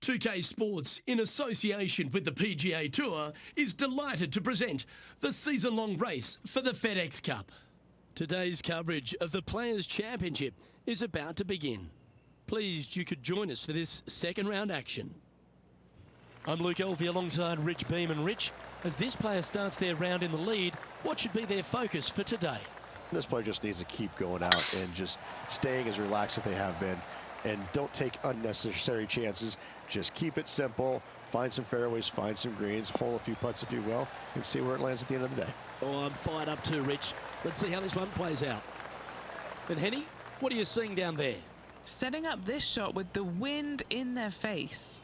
2K Sports, in association with the PGA Tour, is delighted to present the season-long race for the FedEx Cup. Today's coverage of the Players' Championship is about to begin. Pleased you could join us for this second round action. I'm Luke Elvey alongside Rich Beam. And Rich, as this player starts their round in the lead, what should be their focus for today? This player just needs to keep going out and just staying as relaxed as they have been, and don't take unnecessary chances. Just keep it simple, find some fairways, find some greens, hole a few putts if you will, and see where it lands at the end of the day. Oh, I'm fired up too, Rich. Let's see how this one plays out. And Henny, what are you seeing down there? Setting up this shot with the wind in their face.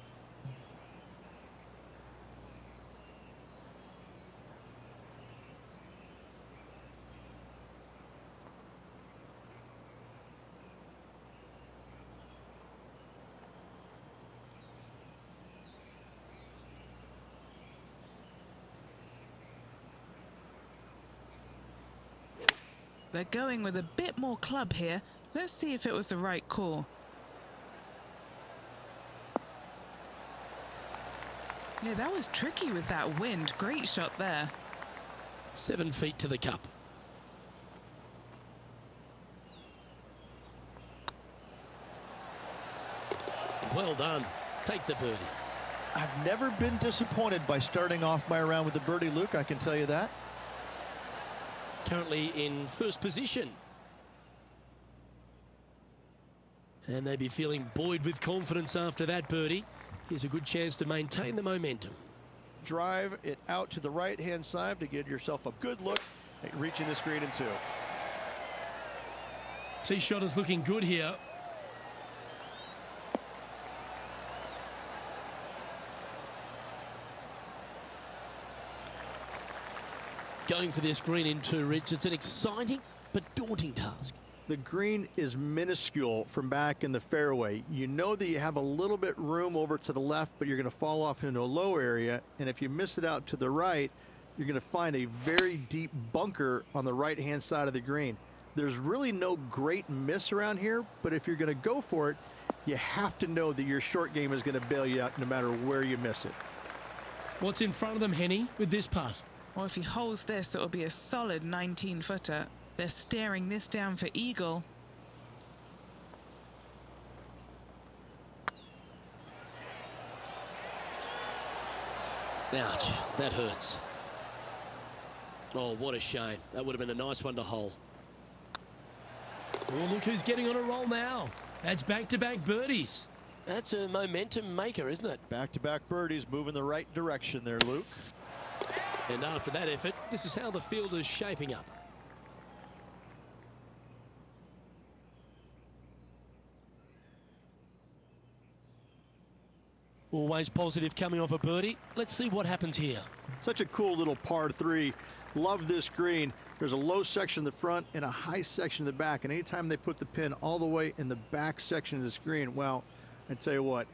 They're going with a bit more club here. Let's see if it was the right call. Yeah, that was tricky with that wind. Great shot there. 7 feet to the cup. Well done. Take the birdie. I've never been disappointed by starting off my round with a birdie, Luke. I can tell you that. Currently in first position. And they'd be feeling buoyed with confidence after that birdie. Here's a good chance to maintain the momentum. Drive it out to the right-hand side to give yourself a good look at reaching this green in two. Tee shot is looking good here. Going for this green in two, Rich. It's an exciting but daunting task. The green is minuscule from back in the fairway. You know that you have a little bit room over to the left, but you're going to fall off into a low area. And if you miss it out to the right, you're going to find a very deep bunker on the right-hand side of the green. There's really no great miss around here, but if you're going to go for it, you have to know that your short game is going to bail you out no matter where you miss it. What's in front of them, Henny, with this putt? Well, if he holds this, it'll be a solid 19-footer. They're staring this down for eagle. Ouch, that hurts. Oh, what a shame. That would have been a nice one to hole. Oh, look who's getting on a roll now. That's back-to-back birdies. That's a momentum maker, isn't it? Back-to-back birdies, moving the right direction there, Luke. And after that effort, this is how the field is shaping up. Always positive coming off a birdie. Let's see what happens here. Such a cool little par three. Love this green. There's a low section in the front and a high section in the back. And anytime they put the pin all the way in the back section of this green, well, I tell you what,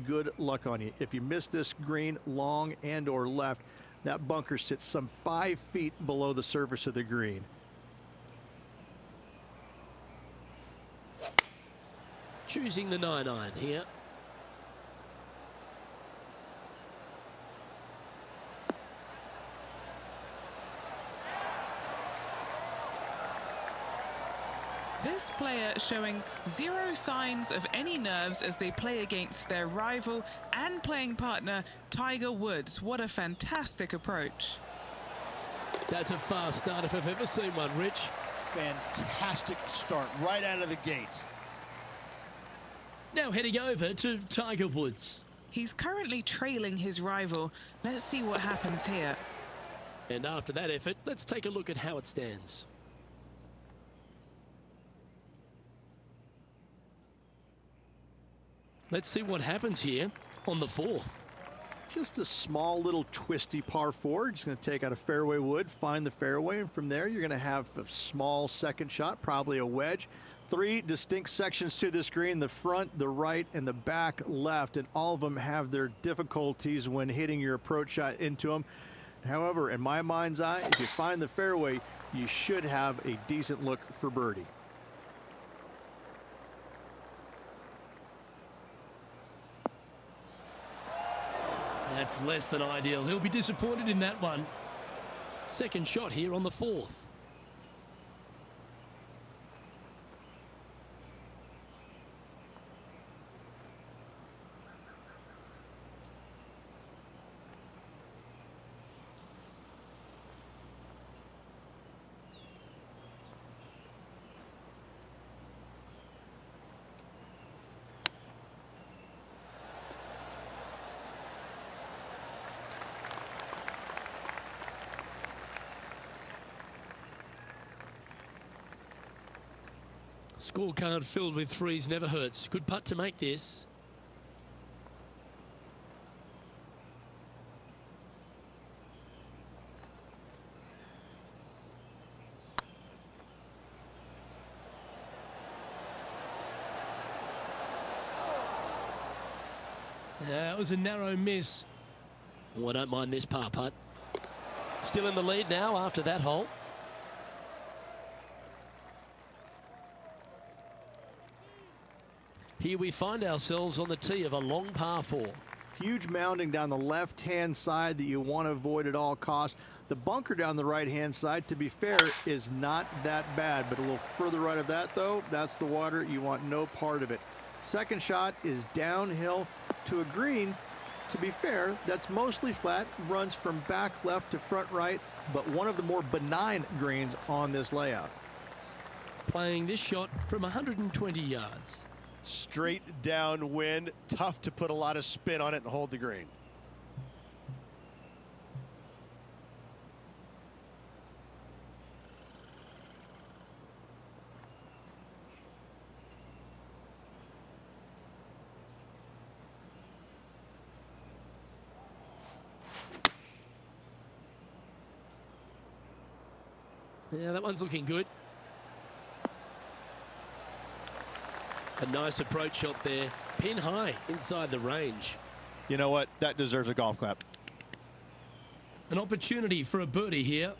good luck on you. If you miss this green long and or left, that bunker sits some 5 feet below the surface of the green. Choosing the 9-iron here. This player showing zero signs of any nerves as they play against their rival and playing partner, Tiger Woods. What a fantastic approach. That's a fast start if I've ever seen one, Rich. Fantastic start right out of the gate. Now heading over to Tiger Woods. He's currently trailing his rival. Let's see what happens here. And after that effort, let's take a look at how it stands. Let's see what happens here on the fourth. Just a small little twisty par four. Just going to take out a fairway wood, find the fairway, and from there you're going to have a small second shot, probably a wedge. 3 distinct sections to this green, the front, the right, and the back left, and all of them have their difficulties when hitting your approach shot into them. However, in my mind's eye, if you find the fairway, you should have a decent look for birdie. That's less than ideal. He'll be disappointed in that one. Second shot here on the fourth. Scorecard filled with threes never hurts. Good putt to make this. That was a narrow miss. Oh, I don't mind this par putt. Still in the lead now after that hole. Here we find ourselves on the tee of a long par 4. Huge mounding down the left-hand side that you want to avoid at all costs. The bunker down the right-hand side, to be fair, is not that bad, but a little further right of that, though, that's the water. You want no part of it. Second shot is downhill to a green. To be fair, that's mostly flat, runs from back left to front right, but one of the more benign greens on this layout. Playing this shot from 120 yards. Straight downwind, tough to put a lot of spin on it and hold the green. Yeah, that one's looking good. A nice approach shot there. Pin high inside the range. You know what? That deserves a golf clap. An opportunity for a birdie here.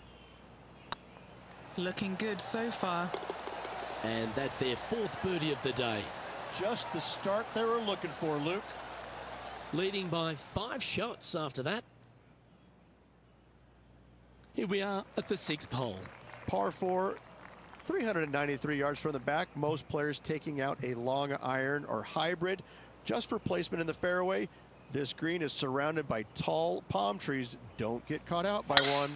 Looking good so far. And that's their fourth birdie of the day. Just the start they were looking for, Luke. Leading by 5 shots after that. Here we are at the 6th hole. Par 4, 393 yards from the back. Most players taking out a long iron or hybrid just for placement in the fairway. This green is surrounded by tall palm trees. Don't get caught out by one.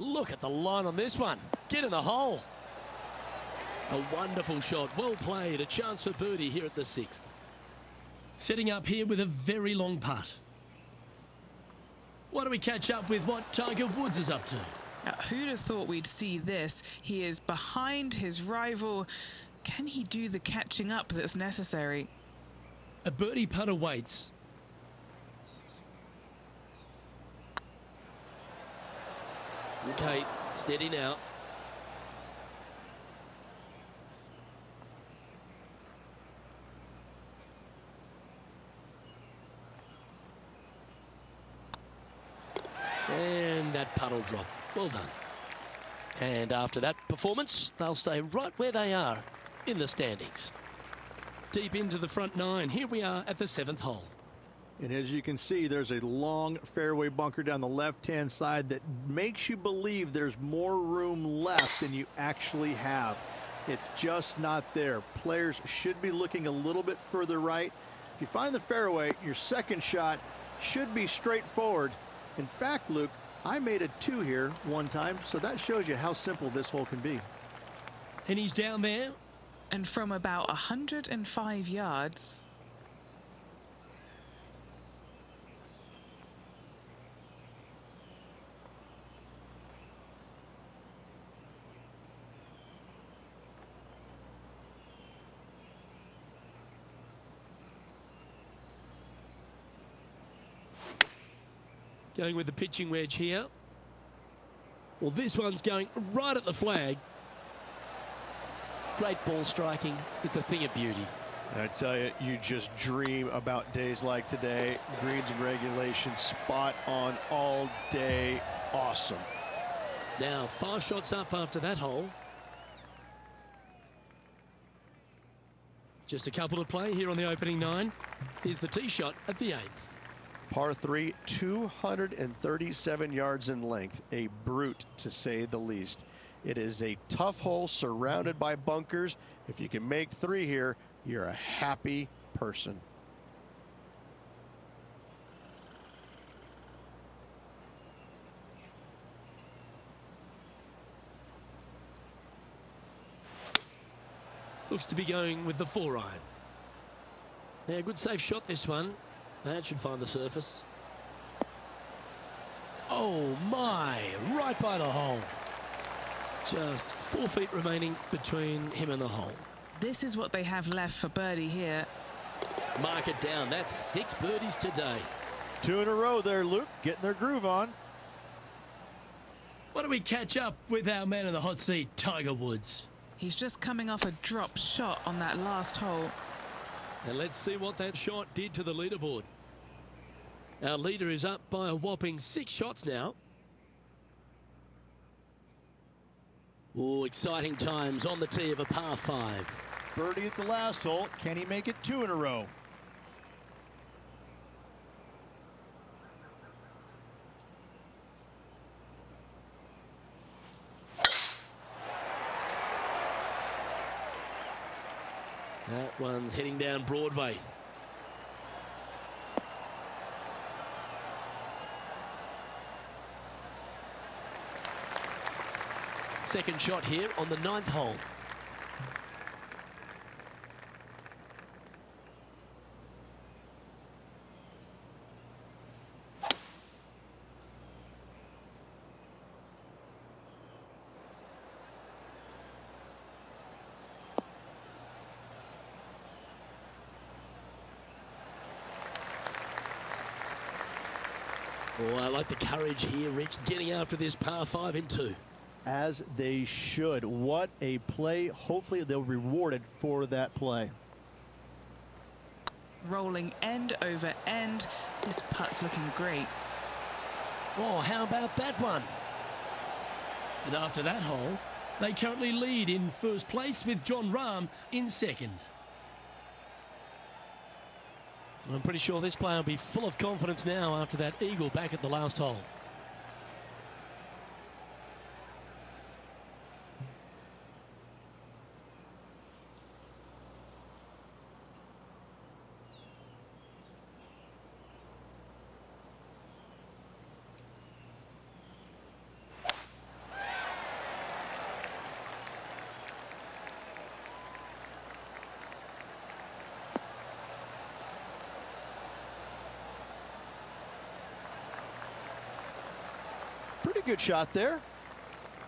Look at the line on this one. Get in the hole. A wonderful shot. Well played. A chance for birdie here at the 6th. Setting up here with a very long putt. Why don't we catch up with what Tiger Woods is up to? Now, who'd have thought we'd see this? He is behind his rival. Can he do the catching up that's necessary? A birdie putt awaits. Okay, steady now. And that puddle drop. Well done. And after that performance, they'll stay right where they are in the standings. Deep into the front 9. Here we are at the 7th hole. And as you can see, there's a long fairway bunker down the left-hand side that makes you believe there's more room left than you actually have. It's just not there. Players should be looking a little bit further right. If you find the fairway, your second shot should be straightforward. In fact, Luke, I made a 2 here one time, so that shows you how simple this hole can be. And he's down there. And from about 105 yards. Going with the pitching wedge here. Well, this one's going right at the flag. Great ball striking. It's a thing of beauty. I tell you, you just dream about days like today. Greens and regulation, spot on all day. Awesome. Now 5 shots up after that hole. Just a couple to play here on the opening 9. Here's the tee shot at the 8th. Par 3, 237 yards in length. A brute, to say the least. It is a tough hole surrounded by bunkers. If you can make 3 here, you're a happy person. Looks to be going with the 4-iron. Yeah, good safe shot this one. That should find the surface. Oh my, right by the hole. Just 4 feet remaining between him and the hole. This is what they have left for birdie here. Mark it down. That's 6 birdies today. 2 in a row there, Luke, getting their groove on. Why don't we catch up with our man in the hot seat, Tiger Woods? He's just coming off a drop shot on that last hole. And let's see what that shot did to the leaderboard. Our leader is up by a whopping 6 shots now. Oh, exciting times on the tee of a par 5. Birdie at the last hole. Can he make it 2 in a row? That one's heading down Broadway. Second shot here on the 9th hole. Oh, I like the courage here, Rich, getting after this par 5 in 2. As they should. What a play. Hopefully they'll be rewarded for that play. Rolling end over end. This putt's looking great. Oh, how about that one? And after that hole, they currently lead in first place with John Rahm in second. I'm pretty sure this player will be full of confidence now after that eagle back at the last hole. Pretty good shot there.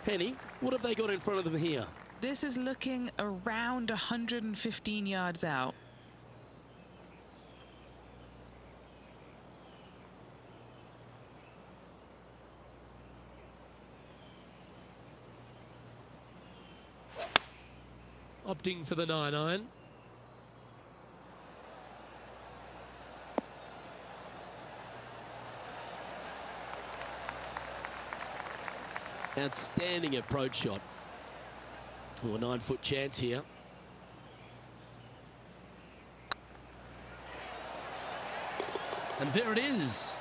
Penny, what have they got in front of them here? This is looking around 115 yards out. Opting for the 9-iron. Outstanding approach shot. Oh, a 9-foot chance here. And there it is.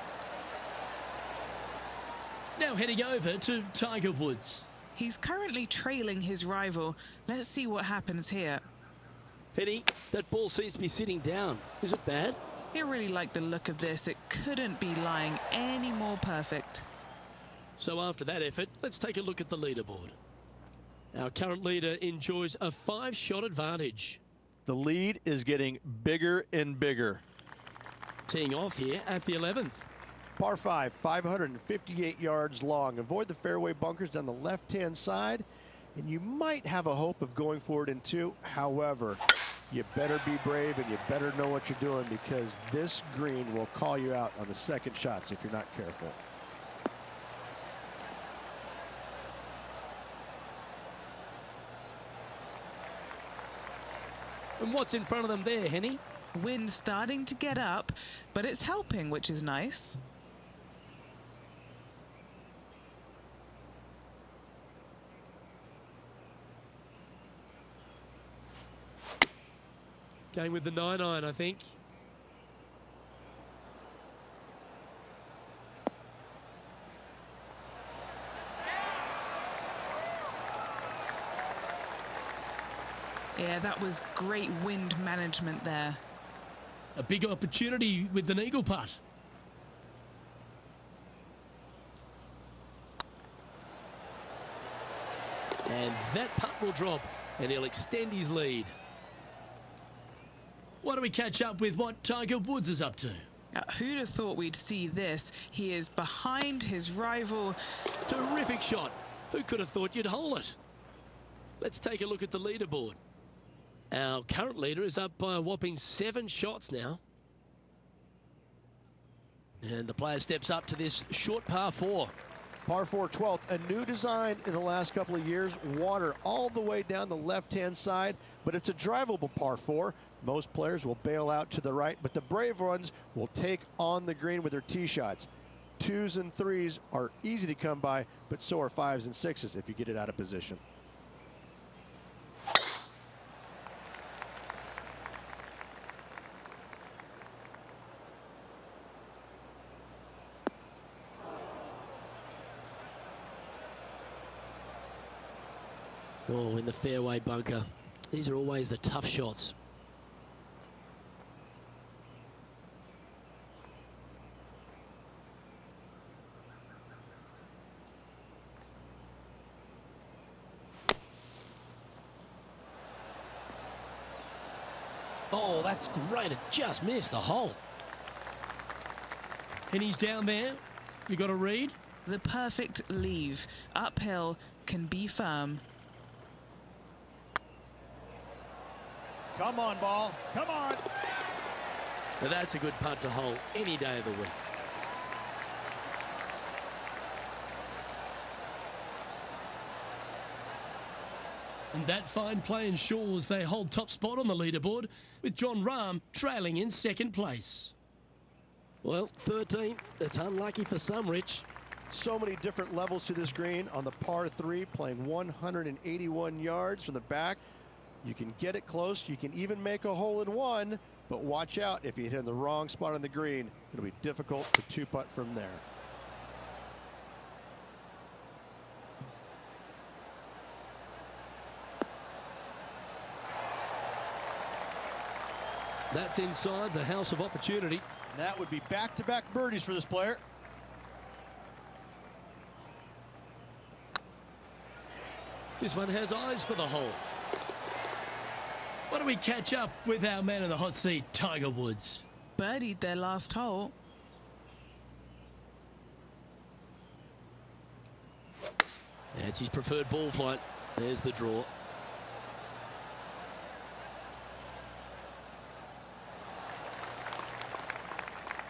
Now heading over to Tiger Woods. He's currently trailing his rival. Let's see what happens here. Penny, that ball seems to be sitting down. Is it bad? I really like the look of this. It couldn't be lying any more perfect. So after that effort, let's take a look at the leaderboard. Our current leader enjoys a 5-shot advantage. The lead is getting bigger and bigger. Teeing off here at the 11th. Par 5, 558 yards long. Avoid the fairway bunkers down the left-hand side, and you might have a hope of going forward in 2. However, you better be brave and you better know what you're doing, because this green will call you out on the second shots if you're not careful. And what's in front of them there, Henny? Wind starting to get up, but it's helping, which is nice. Going with the 9-iron, I think. Yeah, that was great wind management there. A big opportunity with the eagle putt. And that putt will drop, and he'll extend his lead. Why don't we catch up with what Tiger Woods is up to? Who'd have thought we'd see this? He is behind his rival. Terrific shot. Who could have thought you'd hole it? Let's take a look at the leaderboard. Our current leader is up by a whopping 7 shots now. And the player steps up to this short par 4. Par 4 12th, a new design in the last couple of years. Water all the way down the left-hand side, but it's a drivable par 4. Most players will bail out to the right, but the brave ones will take on the green with their tee shots. 2s and 3s are easy to come by, but so are 5s and 6s if you get it out of position. Oh, in the fairway bunker. These are always the tough shots. Oh, that's great. It just missed the hole. And he's down there. You got a read? The perfect leave. Uphill, can be firm. Come on, ball. Come on. Now that's a good putt to hole any day of the week. And that fine play ensures they hold top spot on the leaderboard, with John Rahm trailing in second place. Well, 13th. It's unlucky for some, Rich. So many different levels to this green on the par 3, playing 181 yards from the back. You can get it close. You can even make a hole in one, but watch out if you hit in the wrong spot on the green. It'll be difficult to 2-putt from there. That's inside the house of opportunity. That would be back-to-back birdies for this player. This one has eyes for the hole. Why don't we catch up with our man in the hot seat, Tiger Woods? Birdied their last hole. That's his preferred ball flight. There's the draw.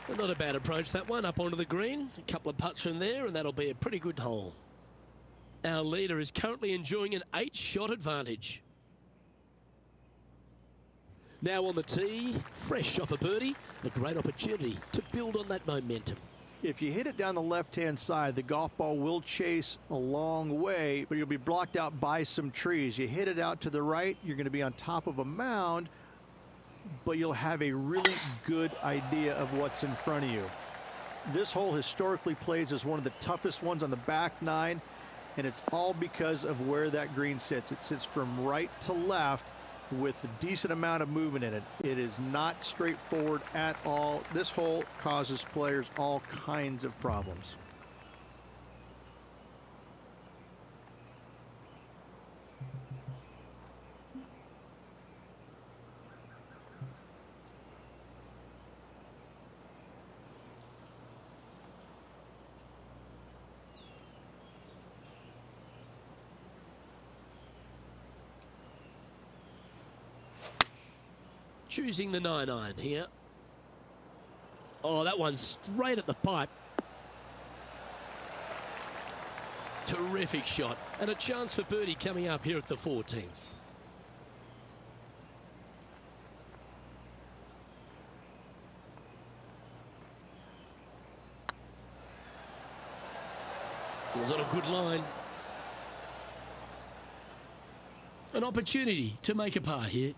Well, not a bad approach, that one, up onto the green. A couple of putts from there, and that'll be a pretty good hole. Our leader is currently enjoying an 8-shot advantage. Now on the tee, fresh off a birdie, a great opportunity to build on that momentum. If you hit it down the left-hand side, the golf ball will chase a long way, but you'll be blocked out by some trees. You hit it out to the right, you're going to be on top of a mound, but you'll have a really good idea of what's in front of you. This hole historically plays as one of the toughest ones on the back 9, and it's all because of where that green sits. It sits from right to left with a decent amount of movement in it. It is not straightforward at all. This hole causes players all kinds of problems. Choosing the 9-iron here. Oh, that one's straight at the pipe. Terrific shot. And a chance for birdie coming up here at the 14th. Was on a good line. An opportunity to make a par here.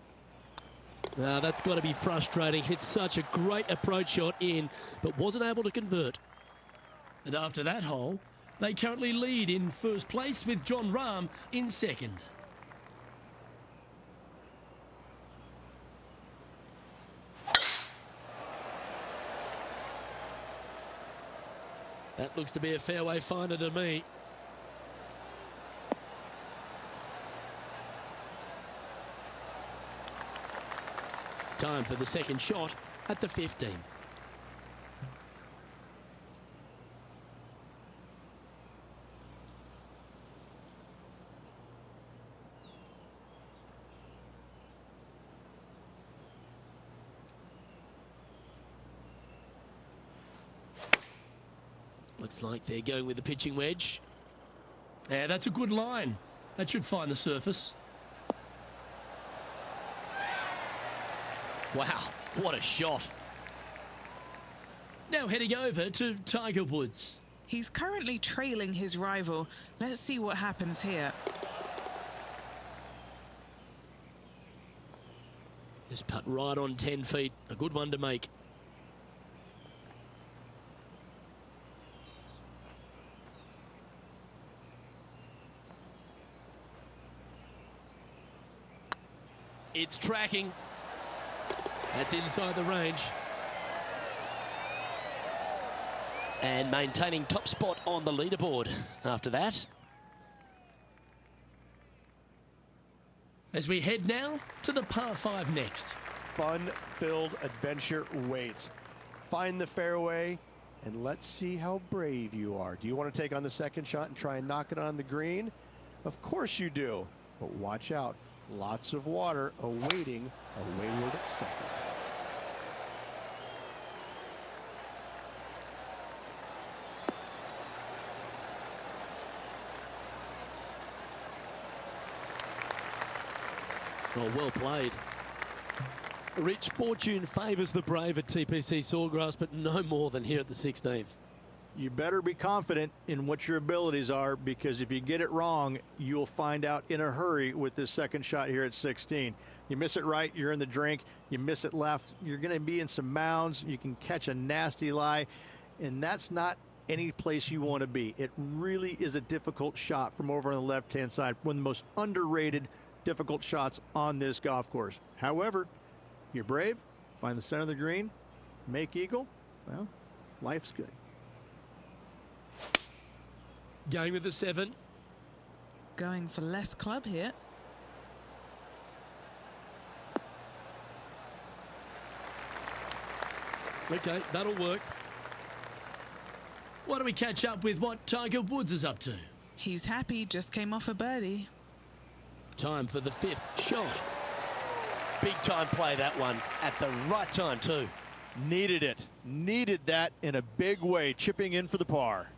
That's got to be frustrating. Hit such a great approach shot in, but wasn't able to convert. And after that hole, they currently lead in first place with John Rahm in second. That looks to be a fairway finder to me. Time for the second shot at the 15th. Looks like they're going with the pitching wedge. Yeah, that's a good line. That should find the surface. Wow, what a shot. Now heading over to Tiger Woods. He's currently trailing his rival. Let's see what happens here. Just putt right on 10 feet. A good one to make. It's tracking. That's inside the range. And maintaining top spot on the leaderboard after that. As we head now to the par 5 next. Fun-filled adventure waits. Find the fairway, and let's see how brave you are. Do you want to take on the second shot and try and knock it on the green? Of course you do, but watch out. Lots of water awaiting a wayward second. Oh, well played. Rich fortune favours the brave at TPC Sawgrass, but no more than here at the 16th. You better be confident in what your abilities are, because if you get it wrong, you'll find out in a hurry with this second shot here at 16. You miss it right, you're in the drink. You miss it left, you're going to be in some mounds. You can catch a nasty lie, and that's not any place you want to be. It really is a difficult shot from over on the left-hand side. One of the most underrated difficult shots on this golf course. However, you're brave, find the center of the green, make eagle. Well, life's good. Going with the 7. Going for less club here. Okay, that'll work. Why don't we catch up with what Tiger Woods is up to? He's happy, just came off a birdie. Time for the 5th shot. Big time play, that one, at the right time too. Needed it. Needed that in a big way, chipping in for the par.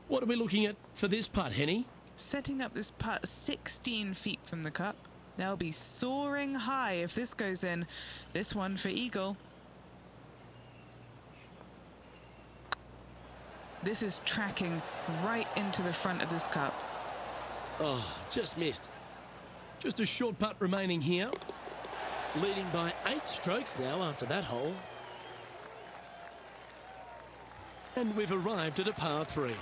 What are we looking at for this putt, Henny? Setting up this putt 16 feet from the cup. They'll be soaring high if this goes in. This one for eagle. This is tracking right into the front of this cup. Oh, just missed. Just a short putt remaining here. Leading by 8 strokes now after that hole. And we've arrived at a par 3.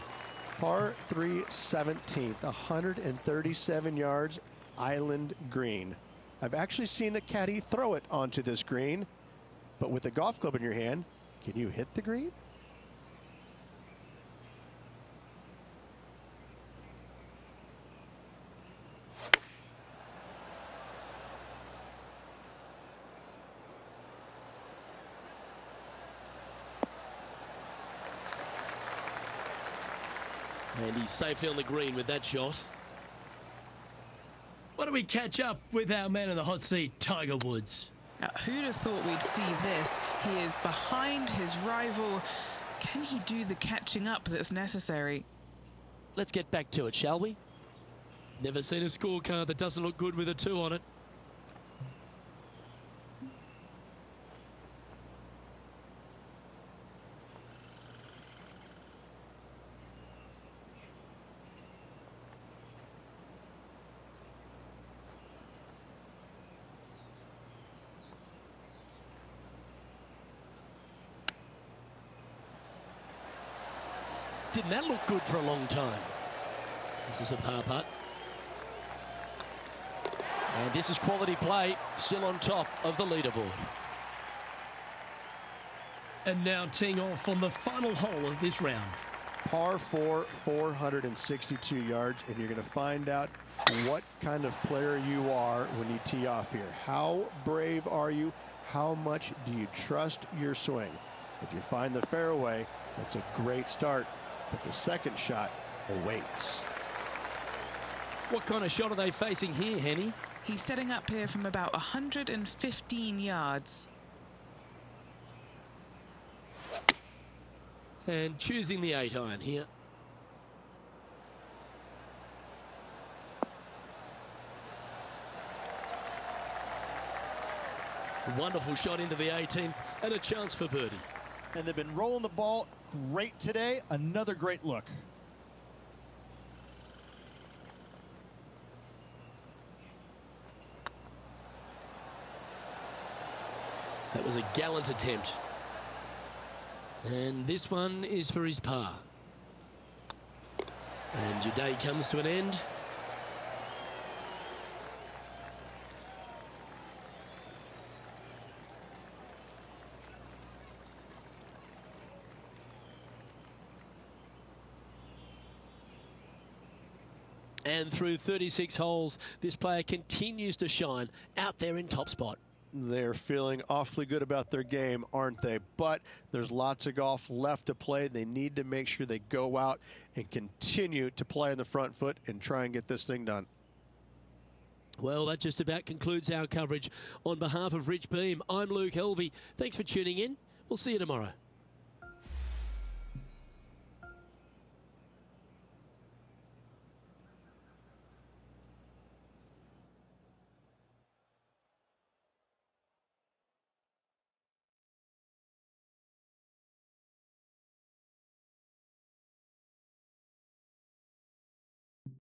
Par 3 17th, 137 yards, island green. I've actually seen a caddy throw it onto this green, but with a golf club in your hand, can you hit the green? And he's safely on the green with that shot. Why don't we catch up with our man in the hot seat, Tiger Woods? Now, who'd have thought we'd see this? He is behind his rival. Can he do the catching up that's necessary? Let's get back to it, shall we? Never seen a scorecard that doesn't look good with a 2 on it. didn't that look good for a long time? This is a par putt. And this is quality play, still on top of the leaderboard. And now teeing off on the final hole of this round. Par 4, 462 yards, and you're going to find out what kind of player you are when you tee off here. How brave are you? How much do you trust your swing? If you find the fairway, that's a great start, but the second shot awaits. What kind of shot are they facing here, Henny? He's setting up here from about 115 yards. And choosing the 8-iron here. Wonderful shot into the 18th and a chance for birdie. And they've been rolling the ball great today. Another great look. That was a gallant attempt. And this one is for his par. And your day comes to an end. And through 36 holes, this player continues to shine out there in top spot. They're feeling awfully good about their game, aren't they? But there's lots of golf left to play. They need to make sure they go out and continue to play on the front foot and try and get this thing done. Well, that just about concludes our coverage. On behalf of Rich Beam, I'm Luke Helvey. Thanks for tuning in. We'll see you tomorrow.